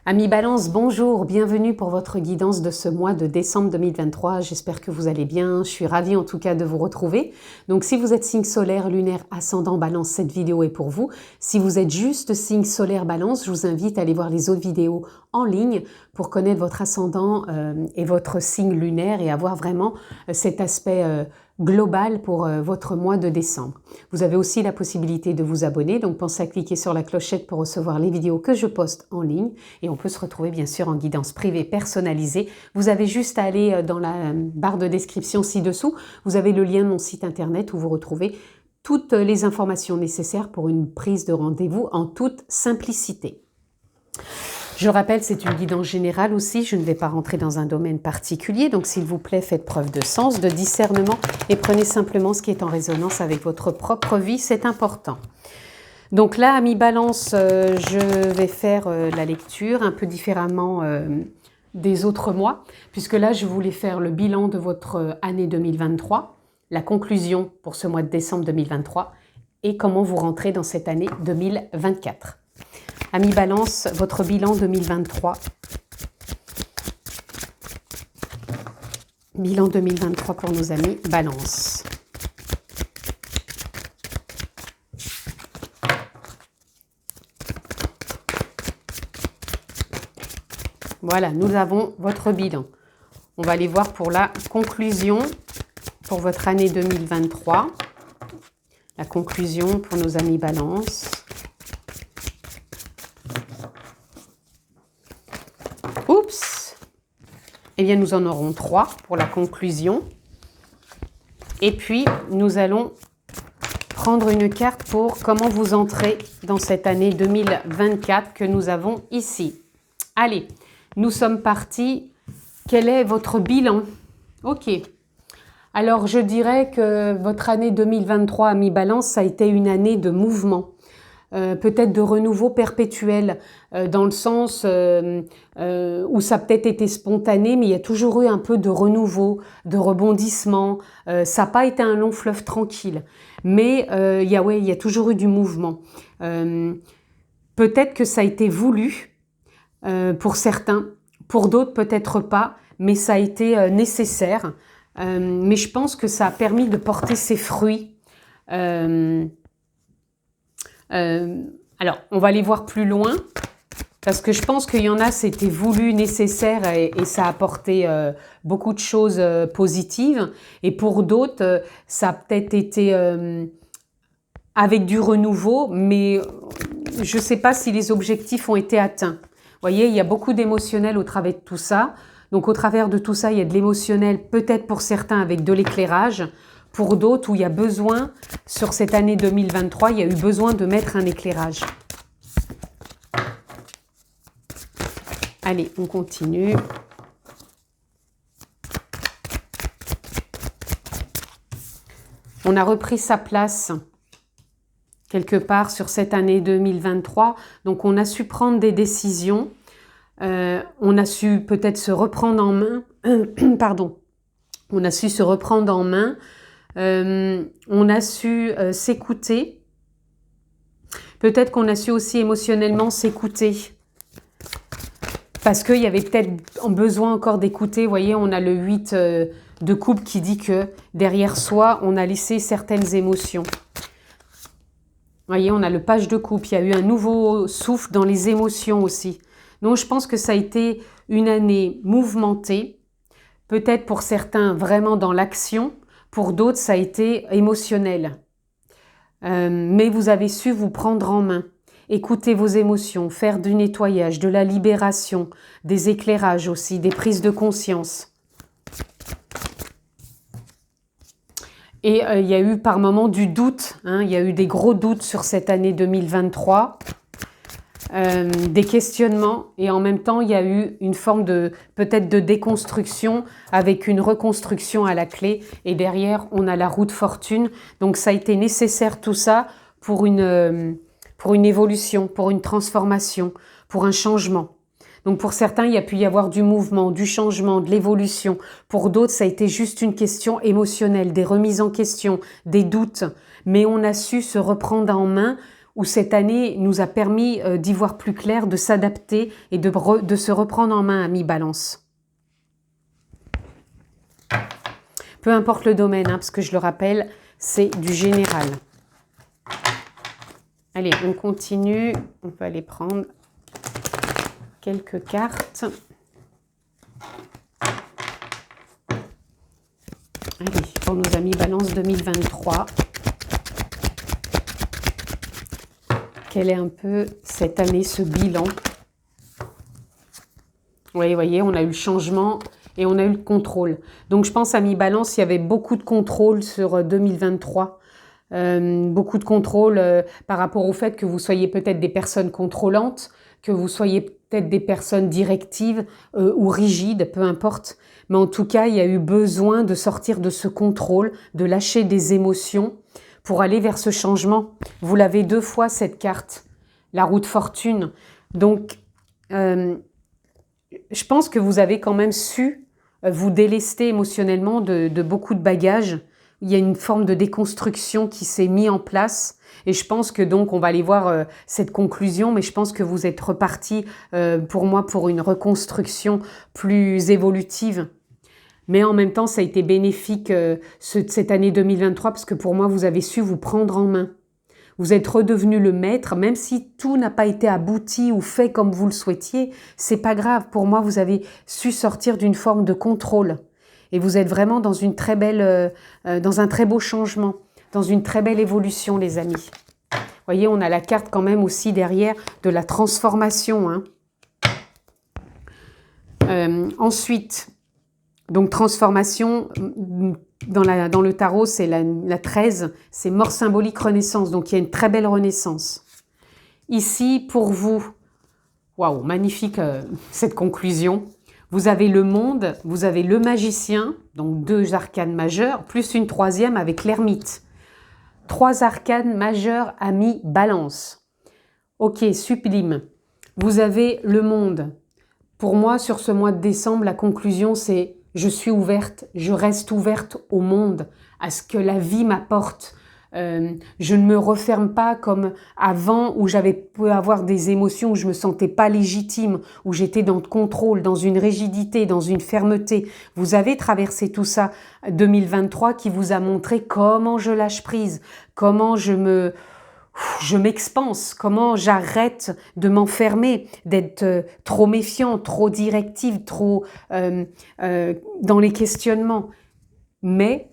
Amis Balance, bonjour, bienvenue pour votre guidance de ce mois de décembre 2023. J'espère que vous allez bien, je suis ravie en tout cas de vous retrouver. Donc si vous êtes signe solaire, lunaire, ascendant Balance, cette vidéo est pour vous. Si vous êtes juste signe solaire Balance, je vous invite à aller voir les autres vidéos en ligne pour connaître votre ascendant et votre signe lunaire et avoir vraiment cet aspect global pour votre mois de décembre. Vous avez aussi la possibilité de vous abonner, donc pensez à cliquer sur la clochette pour recevoir les vidéos que je poste en ligne et on peut se retrouver bien sûr en guidance privée personnalisée. Vous avez juste à aller dans la barre de description ci-dessous, vous avez le lien de mon site internet où vous retrouvez toutes les informations nécessaires pour une prise de rendez-vous en toute simplicité. Je rappelle, c'est une guidance générale aussi, je ne vais pas rentrer dans un domaine particulier, donc s'il vous plaît, faites preuve de sens, de discernement et prenez simplement ce qui est en résonance avec votre propre vie, c'est important. Donc là, amis Balance, je vais faire la lecture un peu différemment des autres mois, puisque là, je voulais faire le bilan de votre année 2023, la conclusion pour ce mois de décembre 2023 et comment vous rentrez dans cette année 2024. Amis Balance, votre bilan 2023. Bilan 2023 pour nos amis Balance. Voilà, nous avons votre bilan. On va aller voir pour la conclusion pour votre année 2023. La conclusion pour nos amis Balance. Oups! Eh bien, nous en aurons 3 pour la conclusion. Et puis, nous allons prendre une carte pour comment vous entrez dans cette année 2024 que nous avons ici. Allez, nous sommes partis. Quel est votre bilan? Ok. Alors, je dirais que votre année 2023, amis Balance, ça a été une année de mouvement. Peut-être de renouveau perpétuel, dans le sens où ça a peut-être été spontané, mais il y a toujours eu un peu de renouveau, de rebondissement. Ça n'a pas été un long fleuve tranquille, mais il y a toujours eu du mouvement. Peut-être que ça a été voulu pour certains, pour d'autres peut-être pas, mais ça a été nécessaire. Mais je pense que ça a permis de porter ses fruits. Alors, on va aller voir plus loin, parce que je pense qu'il y en a, c'était voulu, nécessaire, et ça a apporté beaucoup de choses positives. Et pour d'autres, ça a peut-être été avec du renouveau, mais je ne sais pas si les objectifs ont été atteints. Vous voyez, il y a beaucoup d'émotionnel au travers de tout ça. Donc, au travers de tout ça, il y a de l'émotionnel, peut-être pour certains avec de l'éclairage. Pour d'autres, où il y a besoin, sur cette année 2023, il y a eu besoin de mettre un éclairage. Allez, on continue. On a repris sa place quelque part sur cette année 2023. Donc, on a su prendre des décisions. On a su peut-être se reprendre en main. Pardon. On a su se reprendre en main. On a su s'écouter. Peut-être qu'on a su aussi émotionnellement s'écouter. Parce qu'il y avait peut-être besoin encore d'écouter. Vous voyez, on a le 8 de coupe qui dit que derrière soi, on a laissé certaines émotions. Vous voyez, on a le page de coupe. Il y a eu un nouveau souffle dans les émotions aussi. Donc, je pense que ça a été une année mouvementée. Peut-être pour certains vraiment dans l'action. Pour d'autres, ça a été émotionnel. Mais vous avez su vous prendre en main, écouter vos émotions, faire du nettoyage, de la libération, des éclairages aussi, des prises de conscience. Et il y a eu par moments du doute, hein, il y a eu des gros doutes sur cette année 2023. Des questionnements et en même temps il y a eu une forme de peut-être de déconstruction avec une reconstruction à la clé et derrière on a la roue de fortune, donc ça a été nécessaire tout ça pour une évolution, pour une transformation, pour un changement. Donc pour certains il y a pu y avoir du mouvement, du changement, de l'évolution. Pour d'autres ça a été juste une question émotionnelle, des remises en question, des doutes, mais on a su se reprendre en main où cette année nous a permis d'y voir plus clair, de s'adapter et de se reprendre en main, amis Balance. Peu importe le domaine, hein, parce que je le rappelle, c'est du général. Allez, on continue. On peut aller prendre quelques cartes. Allez, pour nos amis Balance 2023. Quelle est un peu cette année, ce bilan? Oui, vous voyez, on a eu le changement et on a eu le contrôle. Donc, je pense, amis Balance, il y avait beaucoup de contrôle sur 2023. Beaucoup de contrôle par rapport au fait que vous soyez peut-être des personnes contrôlantes, que vous soyez peut-être des personnes directives ou rigides, peu importe. Mais en tout cas, il y a eu besoin de sortir de ce contrôle, de lâcher des émotions pour aller vers ce changement. Vous l'avez 2 fois, cette carte, la roue de fortune. Donc, je pense que vous avez quand même su vous délester émotionnellement de beaucoup de bagages. Il y a une forme de déconstruction qui s'est mise en place. Et je pense que donc, on va aller voir cette conclusion, mais je pense que vous êtes reparti pour moi pour une reconstruction plus évolutive. Mais en même temps, ça a été bénéfique cette année 2023 parce que pour moi, vous avez su vous prendre en main. Vous êtes redevenu le maître, même si tout n'a pas été abouti ou fait comme vous le souhaitiez, c'est pas grave. Pour moi, vous avez su sortir d'une forme de contrôle. Et vous êtes vraiment dans une très belle, dans un très beau changement, dans une très belle évolution, les amis. Vous voyez, on a la carte quand même aussi derrière de la transformation. Hein. Ensuite, donc transformation, dans le tarot, c'est la 13, c'est mort symbolique, renaissance. Donc, il y a une très belle renaissance. Ici, pour vous, waouh, magnifique cette conclusion. Vous avez le monde, vous avez le magicien, donc 2 arcanes majeures, plus une 3e avec l'ermite. 3 arcanes majeures, amis Balance. Ok, sublime. Vous avez le monde. Pour moi, sur ce mois de décembre, la conclusion, c'est je suis ouverte, je reste ouverte au monde, à ce que la vie m'apporte. Je ne me referme pas comme avant où j'avais pu avoir des émotions où je me sentais pas légitime, où j'étais dans le contrôle, dans une rigidité, dans une fermeté. Vous avez traversé tout ça 2023 qui vous a montré comment je lâche prise, comment je m'expanse, comment j'arrête de m'enfermer, d'être trop méfiante, trop directive, trop dans les questionnements. Mais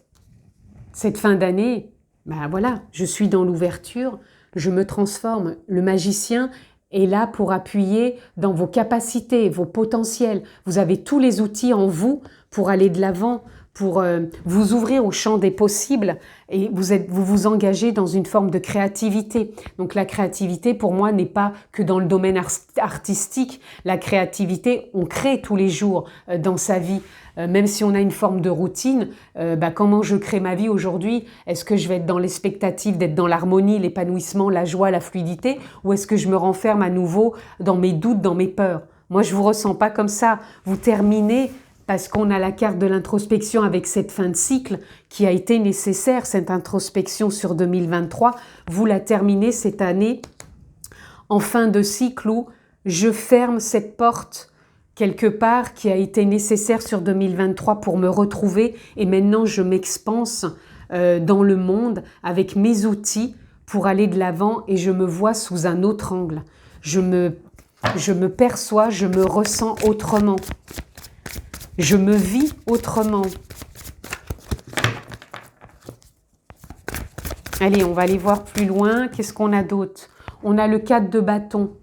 cette fin d'année, ben voilà, je suis dans l'ouverture, je me transforme. Le magicien est là pour appuyer dans vos capacités, vos potentiels. Vous avez tous les outils en vous pour aller de l'avant, pour vous ouvrir au champ des possibles et vous vous engagez dans une forme de créativité. Donc la créativité, pour moi, n'est pas que dans le domaine artistique. La créativité, on crée tous les jours dans sa vie. Même si on a une forme de routine, comment je crée ma vie aujourd'hui? Est-ce que je vais être dans l'expectative d'être dans l'harmonie, l'épanouissement, la joie, la fluidité? Ou est-ce que je me renferme à nouveau dans mes doutes, dans mes peurs? Moi, je ne vous ressens pas comme ça. Vous terminez parce qu'on a la carte de l'introspection avec cette fin de cycle qui a été nécessaire, cette introspection sur 2023. Vous la terminez cette année en fin de cycle où je ferme cette porte quelque part qui a été nécessaire sur 2023 pour me retrouver et maintenant je m'expanse dans le monde avec mes outils pour aller de l'avant et je me vois sous un autre angle. Je me perçois, je me ressens autrement. Je me vis autrement. Allez, on va aller voir plus loin. Qu'est-ce qu'on a d'autre? On a le 4 de bâton.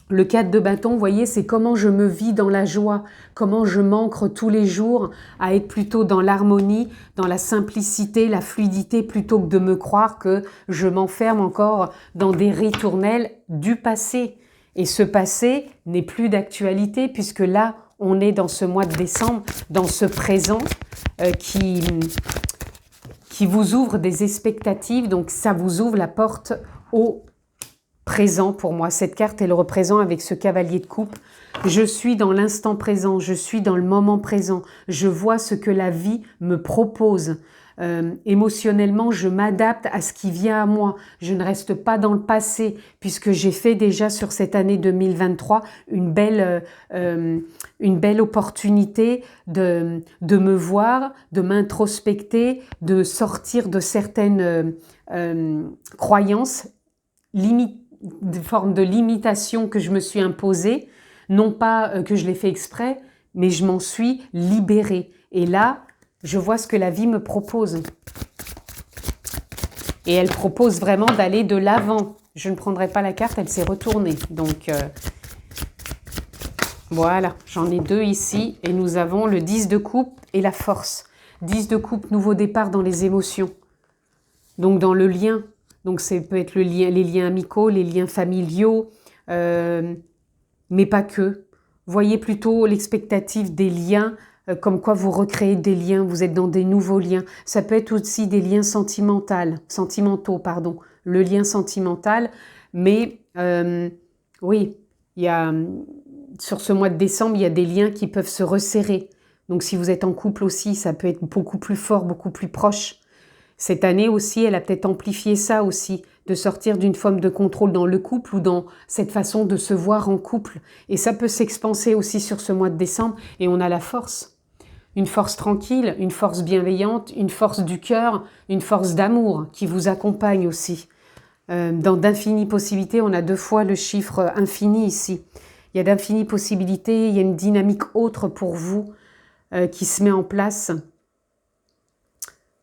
Le 4 de bâton, vous voyez, c'est comment je me vis dans la joie, comment je m'ancre tous les jours à être plutôt dans l'harmonie, dans la simplicité, la fluidité, plutôt que de me croire que je m'enferme encore dans des ritournelles du passé. Et ce passé n'est plus d'actualité puisque là, on est dans ce mois de décembre, dans ce présent qui vous ouvre des expectatives. Donc, ça vous ouvre la porte au présent pour moi. Cette carte, elle représente avec ce cavalier de coupe. Je suis dans l'instant présent, je suis dans le moment présent. Je vois ce que la vie me propose. émotionnellement, je m'adapte à ce qui vient à moi. Je ne reste pas dans le passé, puisque j'ai fait déjà sur cette année 2023 une belle opportunité de me voir, de m'introspecter, de sortir de certaines croyances, de formes de limitation que je me suis imposée, non pas que je l'ai fait exprès, mais je m'en suis libérée. Et là, je vois ce que la vie me propose. Et elle propose vraiment d'aller de l'avant. Je ne prendrai pas la carte, elle s'est retournée. Donc, voilà, j'en ai 2 ici. Et nous avons le 10 de coupe et la force. 10 de coupe, nouveau départ dans les émotions. Donc, dans le lien. Donc, ça peut être les liens amicaux, les liens familiaux, mais pas que. Voyez plutôt l'expectative des liens, comme quoi vous recréez des liens, vous êtes dans des nouveaux liens. Ça peut être aussi des liens sentimentaux, le lien sentimental. Mais oui, sur ce mois de décembre, il y a des liens qui peuvent se resserrer. Donc si vous êtes en couple aussi, ça peut être beaucoup plus fort, beaucoup plus proche. Cette année aussi, elle a peut-être amplifié ça aussi, de sortir d'une forme de contrôle dans le couple ou dans cette façon de se voir en couple. Et ça peut s'expanser aussi sur ce mois de décembre. Et on a la force. Une force tranquille, une force bienveillante, une force du cœur, une force d'amour qui vous accompagne aussi. Dans d'infinies possibilités, on a 2 fois le chiffre infini ici. Il y a d'infinies possibilités, il y a une dynamique autre pour vous qui se met en place.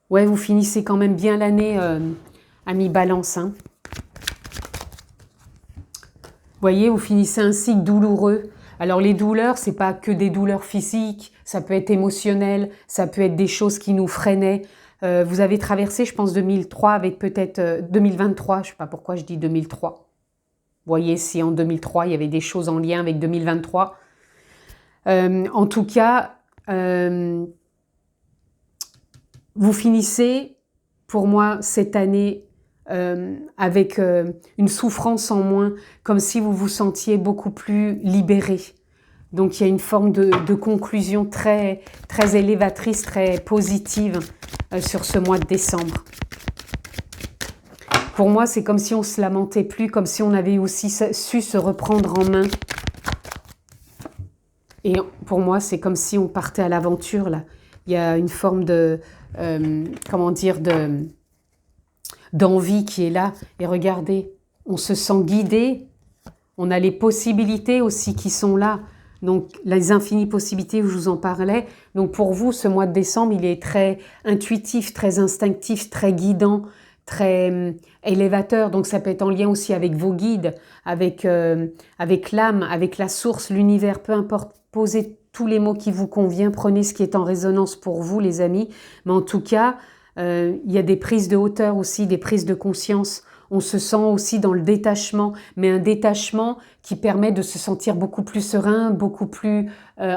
Ouais, vous finissez quand même bien l'année, amis Balance. Hein. Vous voyez, vous finissez un cycle douloureux. Alors les douleurs, c'est pas que des douleurs physiques, ça peut être émotionnel, ça peut être des choses qui nous freinaient. Vous avez traversé, je pense, 2003 avec peut-être 2023, je sais pas pourquoi je dis 2003. Vous voyez, si en 2003, il y avait des choses en lien avec 2023. En tout cas, vous finissez, pour moi, cette année avec une souffrance en moins, comme si vous vous sentiez beaucoup plus libéré. Donc, il y a une forme de conclusion très, très élévatrice, très positive sur ce mois de décembre. Pour moi, c'est comme si on ne se lamentait plus, comme si on avait aussi su se reprendre en main. Et pour moi, c'est comme si on partait à l'aventure, là. Il y a une forme de... d'envie qui est là. Et regardez, on se sent guidé. On a les possibilités aussi qui sont là. Donc, les infinies possibilités où je vous en parlais. Donc, pour vous, ce mois de décembre, il est très intuitif, très instinctif, très guidant, très élévateur. Donc, ça peut être en lien aussi avec vos guides, avec l'âme, avec la source, l'univers, peu importe. Posez tous les mots qui vous conviennent. Prenez ce qui est en résonance pour vous, les amis. Mais en tout cas, il y a des prises de hauteur aussi, des prises de conscience. On se sent aussi dans le détachement, mais un détachement qui permet de se sentir beaucoup plus serein, beaucoup plus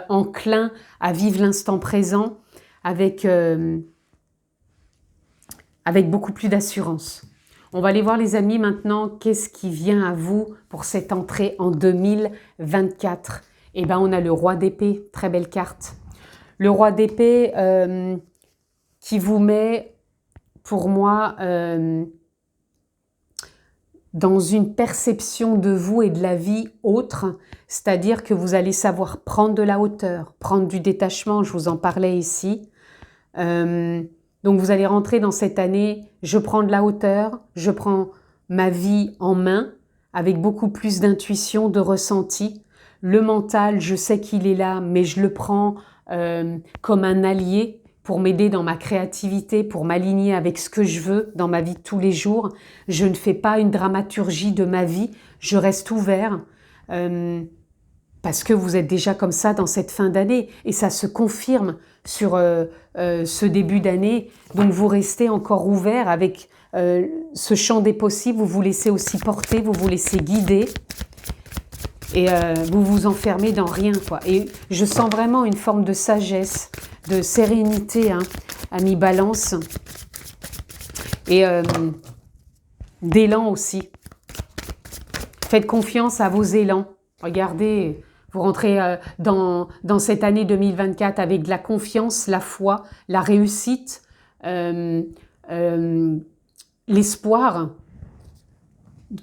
enclin à vivre l'instant présent avec beaucoup plus d'assurance. On va aller voir les amis maintenant, qu'est-ce qui vient à vous pour cette entrée en 2024 ? Eh bien, on a le roi d'épée, très belle carte. Le roi d'épée qui vous met, pour moi, dans une perception de vous et de la vie autre, c'est-à-dire que vous allez savoir prendre de la hauteur, prendre du détachement, je vous en parlais ici. Donc vous allez rentrer dans cette année, je prends de la hauteur, je prends ma vie en main, avec beaucoup plus d'intuition, de ressenti. Le mental, je sais qu'il est là, mais je le prends comme un allié pour m'aider dans ma créativité, pour m'aligner avec ce que je veux dans ma vie de tous les jours. Je ne fais pas une dramaturgie de ma vie, je reste ouvert parce que vous êtes déjà comme ça dans cette fin d'année et ça se confirme sur ce début d'année. Donc vous restez encore ouvert avec ce champ des possibles, vous vous laissez aussi porter, vous vous laissez guider. Et vous vous enfermez dans rien, quoi. Et je sens vraiment une forme de sagesse, de sérénité, hein, amis Balance. Et d'élan aussi. Faites confiance à vos élans. Regardez, vous rentrez dans cette année 2024 avec de la confiance, la foi, la réussite, l'espoir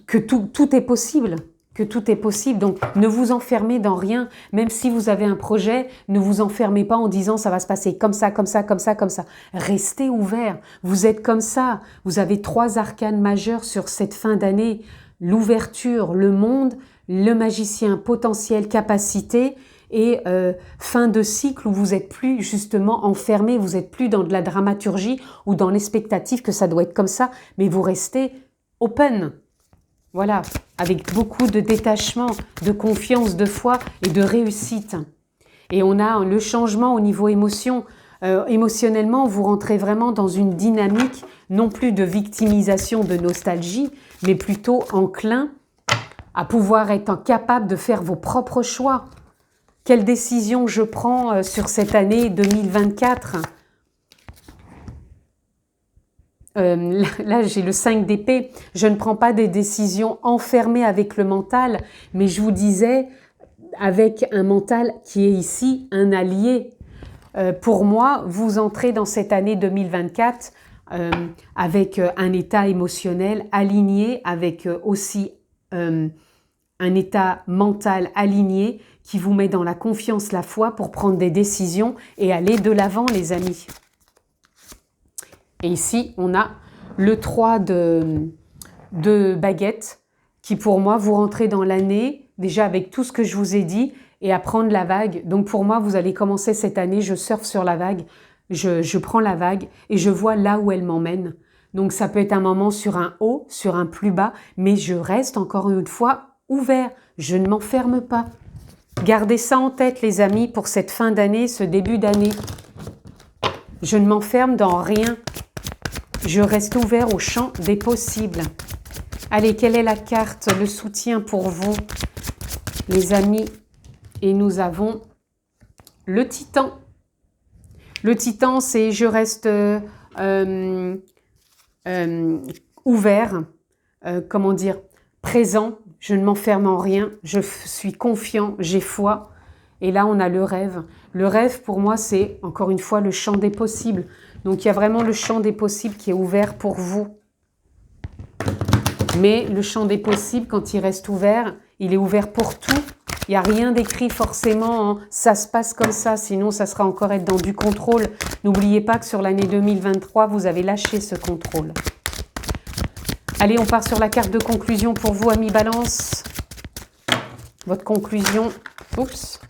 que tout est possible. Que tout est possible. Donc, ne vous enfermez dans rien. Même si vous avez un projet, ne vous enfermez pas en disant ça va se passer comme ça, comme ça, comme ça, comme ça. Restez ouvert. Vous êtes comme ça. Vous avez 3 arcanes majeurs sur cette fin d'année. L'ouverture, le monde, le magicien, potentiel, capacité et fin de cycle où vous n'êtes plus justement enfermé, vous n'êtes plus dans de la dramaturgie ou dans l'expectative que ça doit être comme ça, mais vous restez open. Voilà, avec beaucoup de détachement, de confiance, de foi et de réussite. Et on a le changement au niveau émotion. Émotionnellement, vous rentrez vraiment dans une dynamique, non plus de victimisation, de nostalgie, mais plutôt enclin à pouvoir être capable de faire vos propres choix. Quelle décision je prends sur cette année 2024 ? Là, j'ai le 5 d'épée. Je ne prends pas des décisions enfermées avec le mental, mais je vous disais, avec un mental qui est ici un allié. Pour moi, vous entrez dans cette année 2024 avec un état émotionnel aligné, avec aussi un état mental aligné qui vous met dans la confiance, la foi pour prendre des décisions et aller de l'avant, les amis. Et ici, on a le 3 de baguettes qui, pour moi, vous rentrez dans l'année, déjà avec tout ce que je vous ai dit, et à prendre la vague. Donc, pour moi, vous allez commencer cette année, je surfe sur la vague, je prends la vague et je vois là où elle m'emmène. Donc, ça peut être un moment sur un haut, sur un plus bas, mais je reste encore une fois ouvert. Je ne m'enferme pas. Gardez ça en tête, les amis, pour cette fin d'année, ce début d'année. Je ne m'enferme dans rien. Je reste ouvert au champ des possibles. Allez, quelle est la carte, le soutien pour vous, les amis? Et nous avons le Titan. Le Titan, c'est je reste ouvert, comment dire, présent. Je ne m'enferme en rien. Je suis confiant, j'ai foi. Et là, on a le rêve. Le rêve, pour moi, c'est, encore une fois, le champ des possibles. Donc, il y a vraiment le champ des possibles qui est ouvert pour vous. Mais le champ des possibles, quand il reste ouvert, il est ouvert pour tout. Il n'y a rien d'écrit forcément, hein, ça se passe comme ça, sinon ça sera encore être dans du contrôle. N'oubliez pas que sur l'année 2023, vous avez lâché ce contrôle. Allez, on part sur la carte de conclusion pour vous, amis Balance. Votre conclusion, oups,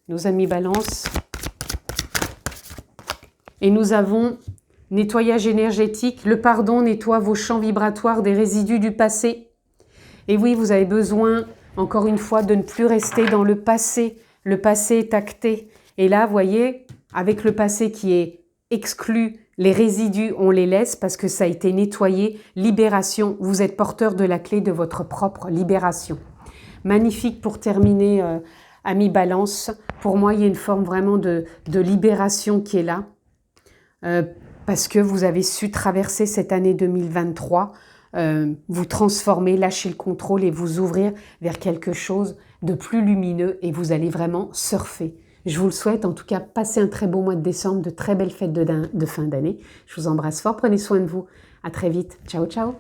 nos amis Balance. Et nous avons nettoyage énergétique. Le pardon nettoie vos champs vibratoires des résidus du passé. Et oui, vous avez besoin, encore une fois, de ne plus rester dans le passé. Le passé est acté. Et là, vous voyez, avec le passé qui est exclu, les résidus, on les laisse parce que ça a été nettoyé. Libération, vous êtes porteur de la clé de votre propre libération. Magnifique pour terminer, amis Balance. Pour moi, il y a une forme vraiment de libération qui est là. Parce que vous avez su traverser cette année 2023, vous transformer, lâcher le contrôle et vous ouvrir vers quelque chose de plus lumineux et vous allez vraiment surfer. Je vous le souhaite, en tout cas, passez un très beau mois de décembre, de très belles fêtes de fin d'année. Je vous embrasse fort, prenez soin de vous. À très vite. Ciao, ciao.